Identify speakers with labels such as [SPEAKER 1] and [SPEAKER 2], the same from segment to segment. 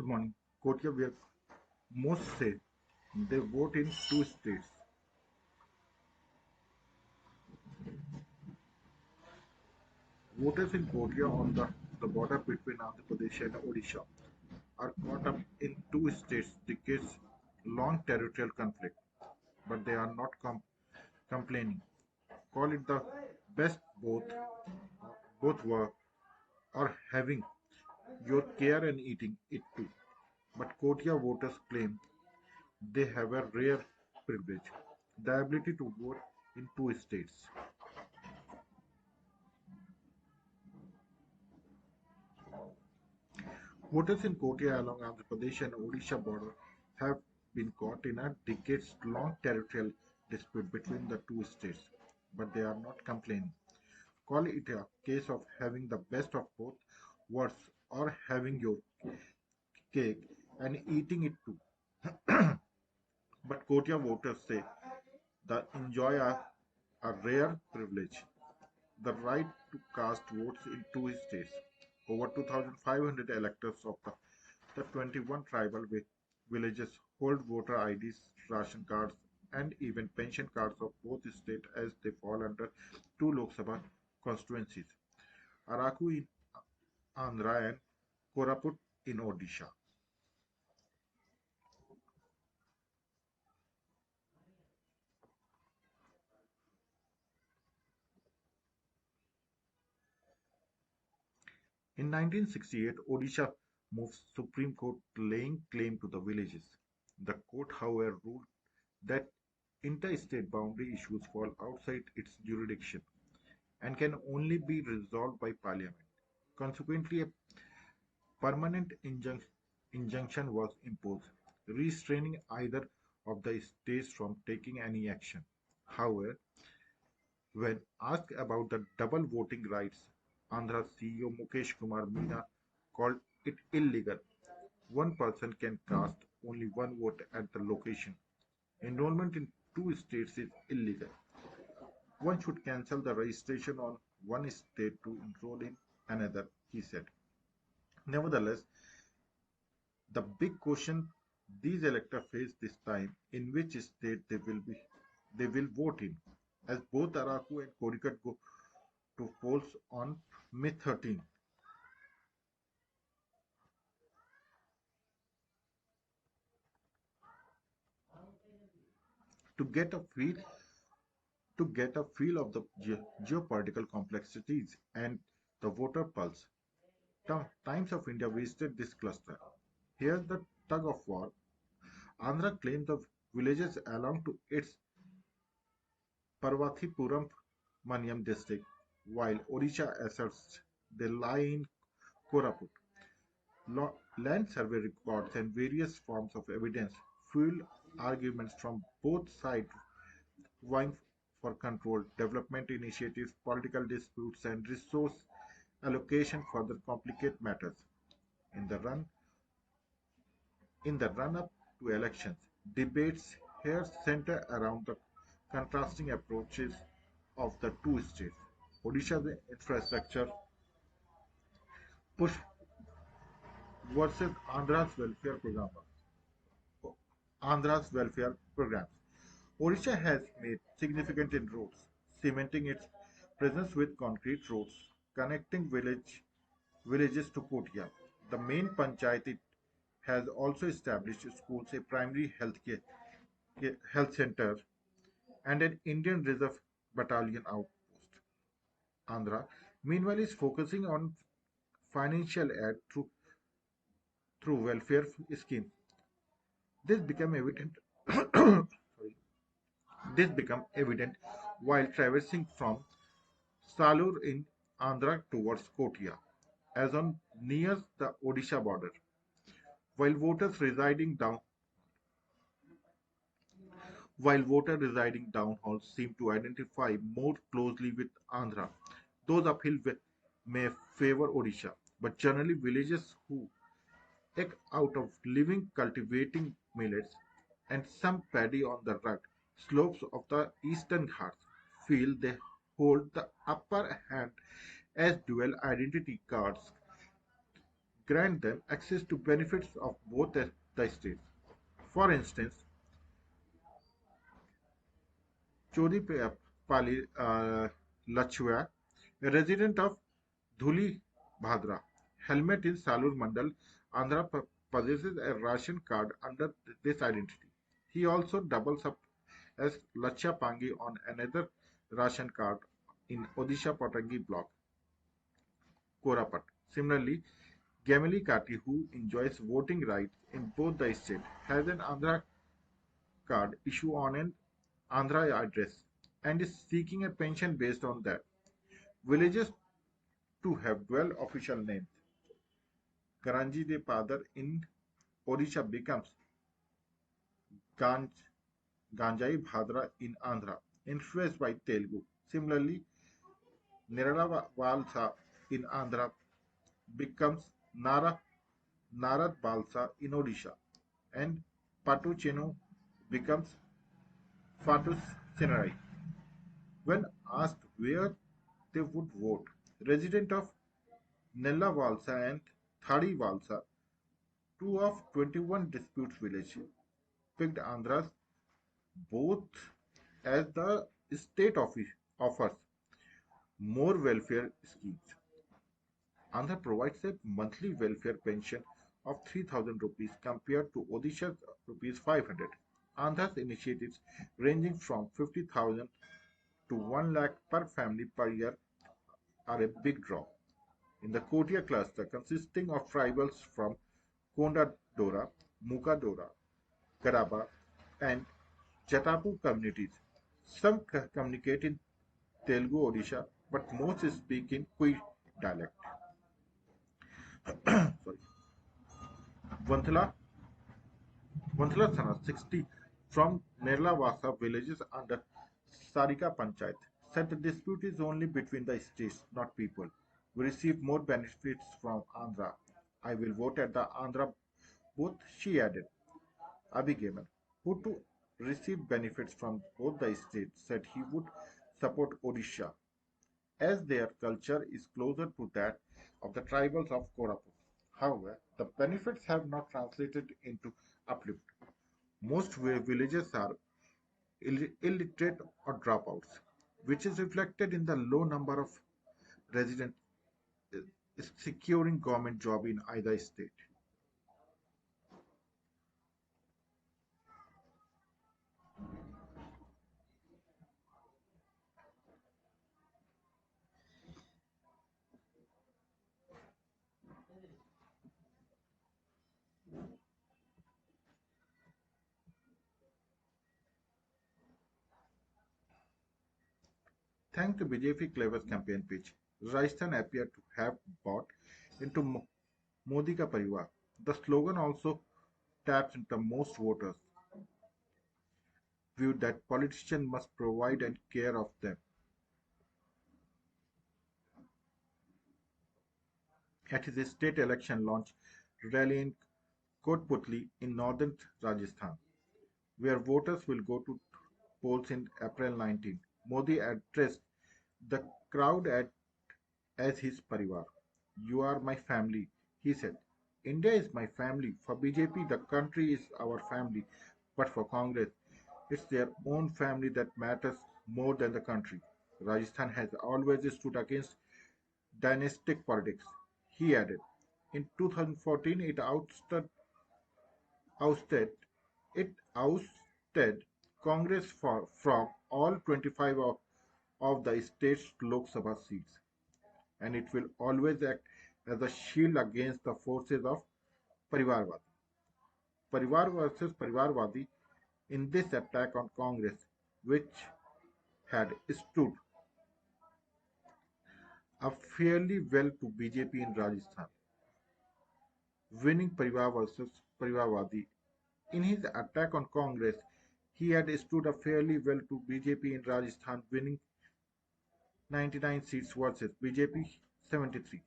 [SPEAKER 1] Good morning. Kotia, where most say they vote in two states. Voters in Kotia on the border between Andhra Pradesh and Odisha are caught up in two states' decades long territorial conflict, but they are not complaining. Call it the best both work or having your care and eating it too. But Kotia voters claim they have a rare privilege, the ability to vote in two states. Voters in Kotia along Andhra Pradesh and Odisha border have been caught in a decades-long territorial dispute between the two states, but they are not complaining. Call it a case of having the best of both worlds or having your cake and eating it too. But Kotia voters say the enjoy a rare privilege, the right to cast votes in two states. Over 2,500 electors of the 21 tribal villages hold voter IDs, ration cards, and even pension cards of both states as they fall under two Lok Sabha constituencies, Araku in Andhra and Koraput in Odisha. In 1968, Odisha moved Supreme Court laying claim to the villages. The court, however, ruled that interstate boundary issues fall outside its jurisdiction and can only be resolved by Parliament. Consequently, a permanent injunction was imposed, restraining either of the states from taking any action. However, when asked about the double voting rights, Andhra CEO Mukesh Kumar Meena called it illegal. One person can cast only one vote at the location. Enrollment in two states is illegal. One should cancel the registration on one state to enroll in another, he said. Nevertheless, the big question these electors face this time, in which state they will vote in, as both Araku and Coricut go to polls on May 13. To get a feel of the geopolitical complexities and the voter pulse, Times of India visited this cluster. Here's the tug of war. Andhra claims the villages belong to its Parvathipuram Maniam district, while Odisha asserts they lie in Koraput. Land survey records and various forms of evidence fuel arguments from both sides vying for control, development initiatives, political disputes, and resource allocation further complicate matters. In the run run-up to elections, debates here center around the contrasting approaches of the two states. Odisha's infrastructure push versus Andhra's welfare programs. Odisha has made significant inroads, cementing its presence with concrete roads connecting villages to Kotia. The main panchayat has also established schools, a primary health center, and an Indian Reserve Battalion outpost. Andhra, meanwhile, is focusing on financial aid through welfare scheme. This became evident. Sorry, this became evident while traversing from Salur in Andhra towards Kotia, as on near the Odisha border. While voters residing down while voters residing down halls seem to identify more closely with Andhra, those uphill may favor Odisha, but generally villagers who take out of living cultivating millets and some paddy on the rugged slopes of the eastern Ghats feel they hold the upper hand as dual identity cards grant them access to benefits of both the states. For instance, Chodipali Lachua, a resident of Dhuli Bhadra, Helmet in Salur Mandal, Andhra possesses a ration card under this identity. He also doubles up as Lacha Pangi on another ration card in Odisha Patangi block, Korapat. Similarly, Gemili Kati, who enjoys voting rights in both the states, has an Andhra card issued on an Andhra address and is seeking a pension based on that. Villages to have dual official names. Karanji de Padar in Odisha becomes Ganj, Ganjai Bhadra in Andhra, influenced by Telugu. Similarly, Nirala Valsa in Andhra becomes Narad Balsa in Odisha, and Patuchenu becomes Fatus Senarai. When asked where they would vote, residents of Nella Valsa and Thadi Valsa, two of 21 dispute villages, picked Andhras both as the state offers more welfare schemes. Andhra provides a monthly welfare pension of 3,000 rupees compared to Odisha's rupees 500. Andhra's initiatives ranging from 50,000 to 1 lakh per family per year are a big draw. In the Kotia cluster, consisting of tribals from Konda Dora, Mukadora, Garaba, and Jatapu communities, some communicate in Telugu Odisha, but most speak in Kui dialect. Sorry. Vantala, Vantala Thana 60 from Nerlavasa villages under Sarika Panchayat said the dispute is only between the states, not people. We receive more benefits from Andhra. I will vote at the Andhra booth, she added. Abigail, who to receive benefits from both the states, said he would support Odisha as their culture is closer to that of the tribals of Koraput. However, the benefits have not translated into uplift. Most villages are illiterate or dropouts, which is reflected in the low number of residents securing government job in either state. Thanks to BJP Clever's campaign pitch, Rajasthan appeared to have bought into Modi Ka Parivar. The slogan also taps into most voters' view that politicians must provide and care of them. At his state election launch rally in Kotputli in northern Rajasthan, where voters will go to polls in April 19, Modi addressed the crowd as his parivar. You are my family, he said. India is my family. For BJP, the country is our family. But for Congress, it's their own family that matters more than the country. Rajasthan has always stood against dynastic politics, he added. In 2014, ousted, it ousted Congress from all 25 of the state's Lok Sabha seats, and it will always act as a shield against the forces of Parivarwadi. Parivar versus Parivarwadi in this attack on Congress, which had stood up fairly well to BJP in Rajasthan, winning Parivar versus Parivarwadi. In his attack on Congress, he had stood up fairly well to BJP in Rajasthan, winning 99 seats versus BJP 73.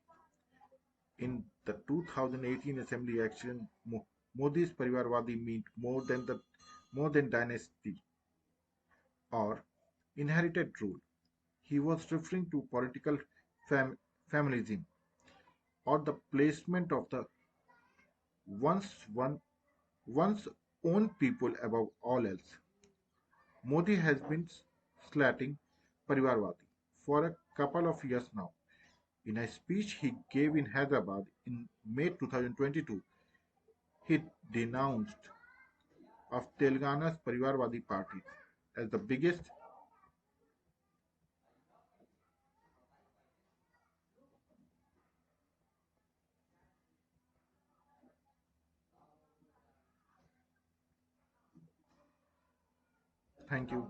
[SPEAKER 1] In the 2018 Assembly election, Modi's Parivarwadi meant more than dynasty or inherited rule. He was referring to political fam- familism, or the placement of the once one once own people above all else. Modi has been slating Parivarwadi for a couple of years now. In a speech he gave in Hyderabad in May 2022, he denounced of Telangana's Parivarwadi party as the biggest. Thank you.